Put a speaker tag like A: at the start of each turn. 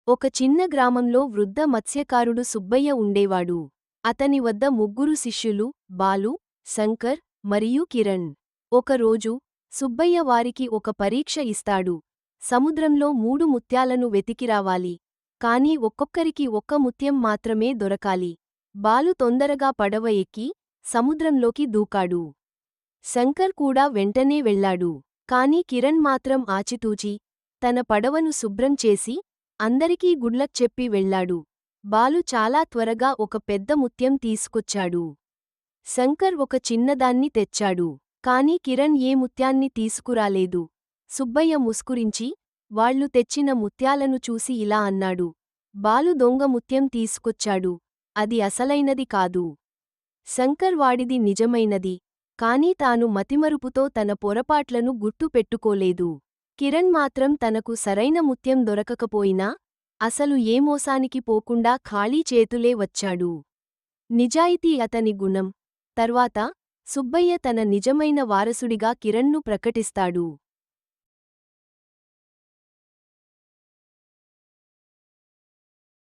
A: ఒక చిన్న గ్రామంలో వృద్ధ మత్స్యకారుడు సుబ్బయ్య ఉండేవాడు. అతని వద్ద ముగ్గురు శిష్యులు, బాలు, శంకర్, మరియు కిరణ్. ఒకరోజు, సుబ్బయ్య వారికి ఒక పరీక్ష ఇస్తాడు. సముద్రంలో 3 ముత్యాలను వెతికిరావాలి. కాని ఒక్కొక్కరికి ఒక్క ముత్యం మాత్రమే దొరకాలి. బాలు తొందరగా పడవ ఎక్కి, సముద్రంలోకి దూకాడు. శంకర్ కూడా వెంటనే వెళ్లాడు. కాని కిరణ్ మాత్రం ఆచితూచి, తన పడవను శుభ్రం చేసి, అందరికీ గుడ్లక్ చెప్పి వెళ్లాడు. బాలు చాలా త్వరగా ఒక పెద్ద ముత్యం తీసుకొచ్చాడు. శంకర్ ఒక చిన్నదాన్ని తెచ్చాడు. కాని కిరణ్ ఏ ముత్యాన్ని తీసుకురాలేదు. సుబ్బయ్య ముస్కురించి, వాళ్లు తెచ్చిన ముత్యాలను చూసి ఇలా అన్నాడు: బాలు దొంగ ముత్యం తీసుకొచ్చాడు. అది అసలైనది కాదు. శంకర్ వాడిది నిజమైనది. కాని తాను మతిమరుపుతో తన పొరపాట్లను గుర్తు పెట్టుకోలేదు. కిరణ్ మాత్రం తనకు సరైన ముత్యం దొరకకపోయినా, అసలు ఏ మోసానికి పోకుండా ఖాళీ చేతులే వచ్చాడు. నిజాయితీ అతని గుణం. తర్వాత, సుబ్బయ్య తన నిజమైన వారసుడిగా కిరణ్ను ప్రకటిస్తాడు.